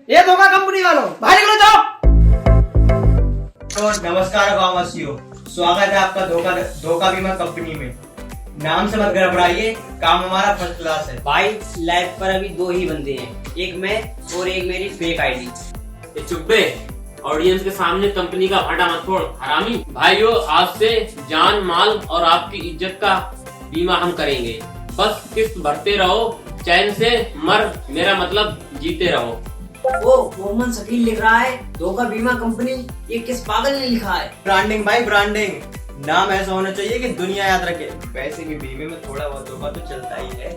ये धोखा कंपनी वालों, बाहर निकलो जाओ। तो नमस्कार गांववासियों, स्वागत है आपका धोखा बीमा कंपनी में। नाम से मत घबराइए, काम हमारा फर्स्ट क्लास है। भाई लाइव पर अभी दो ही बंदे हैं, एक मैं और एक मेरी फेक आईडी। ये चुप बे, ऑडियंस के सामने कंपनी का भाटा मत फोड़ हरामी। भाइयों, आज से जान माल और आपकी इज्जत का बीमा हम करेंगे। बस किस्त भरते रहो, चैन से मर, मेरा मतलब जीते रहो। वो मोहम्मद शकील लिख रहा है धोखा बीमा कंपनी, ये किस पागल ने लिखा है? ब्रांडिंग भाई ब्रांडिंग, नाम ऐसा होना चाहिए कि दुनिया याद रखे। वैसे भी बीमे में थोड़ा बहुत धोखा तो चलता ही है।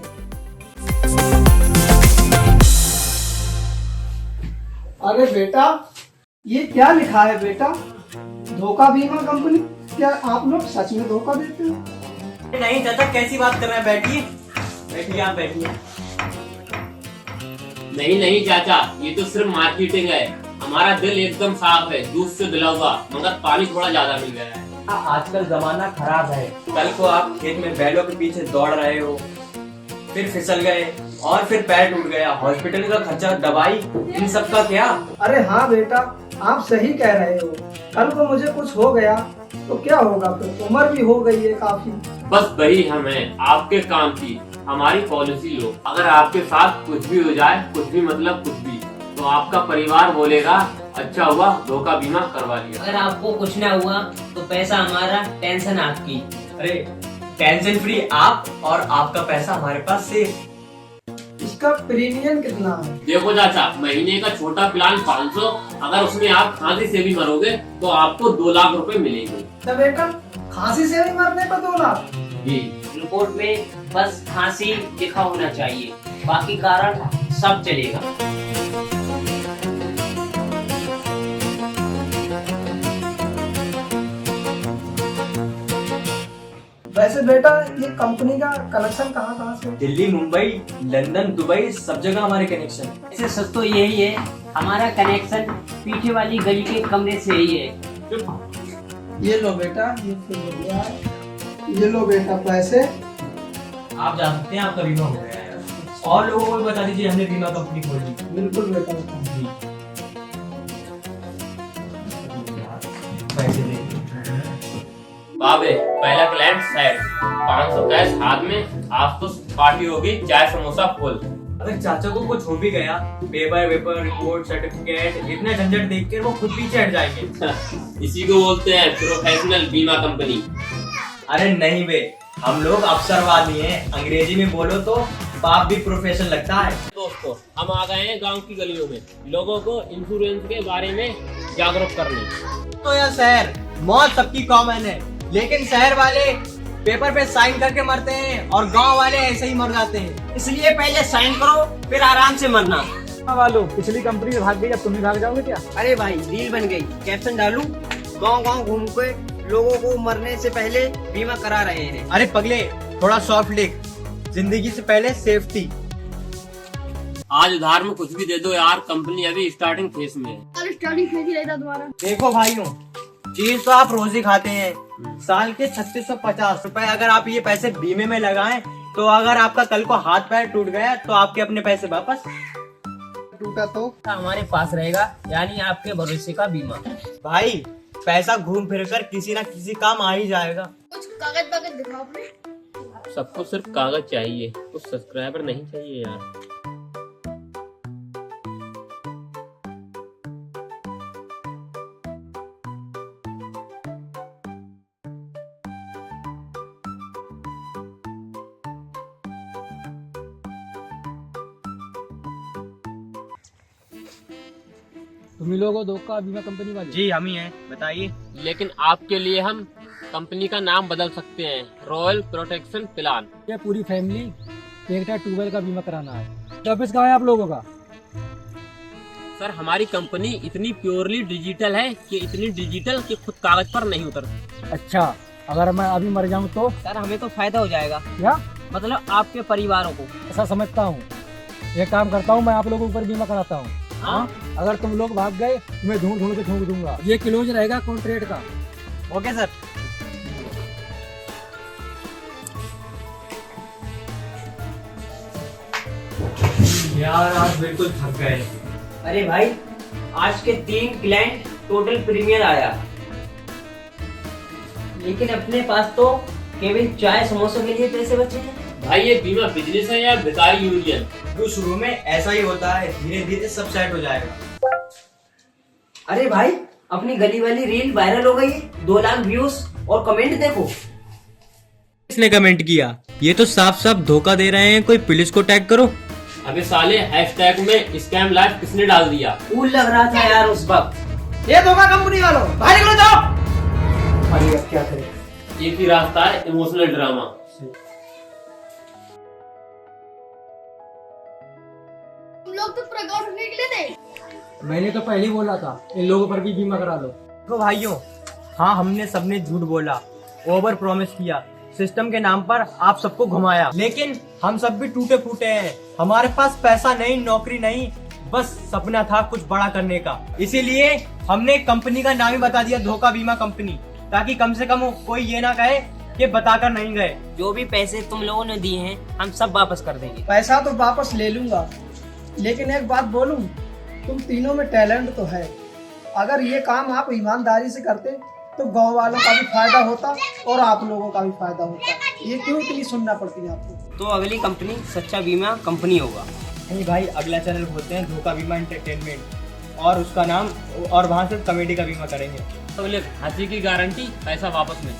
अरे बेटा, ये क्या लिखा है बेटा? धोखा बीमा कंपनी? क्या आप लोग सच में धोखा देते हो? नहीं चाचा, कैसी बात कर रहे हैं? बैठिए बैठिए, आप बैठिए। नहीं चाचा, ये तो सिर्फ मार्केटिंग है। हमारा दिल एकदम साफ है, दूध से धुला हुआ, मगर पानी थोड़ा ज्यादा मिल गया है। आजकल जमाना खराब है। कल को आप खेत में बैलों के पीछे दौड़ रहे हो, फिर फिसल गए और फिर पैर टूट गया, हॉस्पिटल का खर्चा, दवाई, इन सब का क्या? अरे हाँ बेटा, आप सही कह रहे हो। कल को मुझे कुछ हो गया तो क्या होगा? फिर उम्र भी हो गई है काफी। बस वही हम हैं, आपके काम की हमारी पॉलिसी लो। अगर आपके साथ कुछ भी हो जाए, कुछ भी मतलब कुछ भी, तो आपका परिवार बोलेगा अच्छा हुआ धोखा बीमा करवा लिया। अगर आपको कुछ ना हुआ तो पैसा हमारा, टेंशन आपकी। अरे टेंशन फ्री आप और आपका पैसा हमारे पास सेफ। इसका प्रीमियम कितना है? देखो चाचा, महीने का छोटा प्लान 500, अगर उसमें आप खांसी से भी मरोगे तो आपको 2 लाख रुपए मिलेंगे। तो बेटा, खांसी से भी मरने पर 2 लाख? जी। रिपोर्ट में बस खांसी लिखा होना चाहिए, बाकी कारण सब चलेगा। वैसे बेटा, ये कंपनी का कनेक्शन कहाँ से? दिल्ली, मुंबई, लंदन, दुबई, सब जगह हमारे कनेक्शन है। ऐसे सच तो यही है, हमारा कनेक्शन पीछे वाली गली के कमरे से ही है। ये लो बेटा, ये फिर हो गया है। ये लो बेटा पैसे। आप जा सकते हैं, आपका बीमा हो गया है। और लोगों को भी बता दीजिए, हमने बीमा कंपनी खोली। बिल्कुल बेटा। जी, पैसे दे। बाबे, पहला क्लाइंट सेट, 500 कैश हाथ में, आज तो पार्टी होगी, चाय समोसा फुल। अगर चाचा को कुछ हो भी गया, पेपर रिपोर्ट सर्टिफिकेट, इतना झंझट देख कर वो खुद पीछे हट जाएंगे। इसी को बोलते हैं प्रोफेशनल बीमा कंपनी। अरे नहीं बे, हम लोग अवसरवादी हैं। अंग्रेजी में बोलो तो बाप भी प्रोफेशन लगता है। दोस्तों, हम आ गए हैं गांव की गलियों में, लोगों को इंश्योरेंस के बारे में जागरूक करने। तो यार शहर मौत सबकी कॉमन है, लेकिन शहर वाले पेपर पे साइन करके मरते हैं और गांव वाले ऐसे ही मर जाते हैं। इसलिए पहले साइन करो, फिर आराम से मरना। वालों, पिछली कंपनी में भाग गई, अब तुम भी भाग जाओगे क्या? अरे भाई, रील बन गई, कैप्शन डालूं, गांव घूम के लोगों को मरने से पहले बीमा करा रहे हैं। अरे पगले, थोड़ा सॉफ्ट लिख, जिंदगी से पहले सेफ्टी। आज उधार में कुछ भी दे दो यार, कंपनी अभी स्टार्टिंग फेज में है। देखो भाइयों, चीज तो आप रोज ही खाते हैं। साल के 3650 रुपए अगर आप ये पैसे बीमे में लगाएं, तो अगर आपका कल को हाथ पैर टूट गया तो आपके अपने पैसे वापस। टूटा तो हमारे पास रहेगा, यानी आपके भरोसे का बीमा। भाई पैसा घूम फिर कर किसी ना किसी काम आ ही जाएगा। कुछ कागज पागज दिखाओ अपने। सबको सिर्फ कागज चाहिए, कुछ सब्सक्राइबर नहीं चाहिए यार। तुम ही लोग हो धोखा बीमा कंपनी वाले? जी हम ही हैं, बताइए। लेकिन आपके लिए हम कंपनी का नाम बदल सकते हैं, रॉयल प्रोटेक्शन प्लान। ये पूरी फैमिली एक ट्यूबवेल का बीमा कराना है। तो ऑफिस कहाँ है आप लोगों का? सर, हमारी कंपनी इतनी प्योरली डिजिटल है कि इतनी डिजिटल कि खुद कागज पर नहीं उतरती। अच्छा, अगर मैं अभी मर जाऊँ तो? सर, हमें तो फायदा हो जाएगा। क्या मतलब आपके परिवारों को। ऐसा समझता हूँ। एक काम करता हूँ, मैं आप लोगों के ऊपर बीमा कराता हूँ। हाँ, अगर तुम लोग भाग गए तो मैं ढूंढ के ठोक दूंगा। ये क्लोज रहेगा कॉन्ट्रैक्ट का। Okay sir. यार आज बिल्कुल थक गए। अरे भाई, आज के 3 क्लाइंट टोटल प्रीमियर आया, लेकिन अपने पास तो केवल चाय समोसों के लिए पैसे बचे हैं। भाई ये बीमा बिजनेस है या भिखारी यूनियन? तो शुरू में ऐसा ही होता है, धीरे धीरे सब सेट हो जाएगा। अरे भाई, अपनी गली वाली रील वायरल हो गई है, 2 लाख व्यूज और कमेंट देखो। किसने कमेंट किया? ये तो साफ साफ धोखा दे रहे हैं, कोई पुलिस को टैग करो। अबे साले, हैशटैग में स्कैम लाइव किसने डाल दिया? कूल लग रहा था यार उस वक्त। ये धोखा कंपनी वालों, बाहर निकलो जाओ। अरे अब क्या करें? एक ही रास्ता है, इमोशनल ड्रामा। तुम लोग तो प्रकआउट निकले थे। मैंने तो पहले ही बोला था इन लोगों पर भी बीमा करा लो। देखो भाइयों, हाँ हमने सबने झूठ बोला, ओवर प्रॉमिस किया, सिस्टम के नाम पर आप सबको घुमाया, लेकिन हम सब भी टूटे फूटे हैं। हमारे पास पैसा नहीं, नौकरी नहीं, बस सपना था कुछ बड़ा करने का। इसीलिए हमने कंपनी का नाम ही बता दिया, धोखा बीमा कंपनी, ताकि कम से कम कोई ये ना कहे कि बताकर नहीं गए। जो भी पैसे तुम लोगों ने दिए हैं, हम सब वापस कर देंगे। पैसा तो वापस ले लूंगा, लेकिन एक बात बोलूं, तुम तीनों में टैलेंट तो है। अगर ये काम आप ईमानदारी से करते तो गांव वालों का भी फायदा होता और आप लोगों का भी फायदा होता। ये क्यों इतनी सुनना पड़ती है आपको? तो अगली कंपनी सच्चा बीमा कंपनी होगा। नहीं भाई, अगला चैनल खोलते हैं, धोखा बीमा एंटरटेनमेंट, और उसका नाम, और वहाँ से कॉमेडी का बीमा करेंगे। तो हंसी की गारंटी, पैसा वापस नहीं।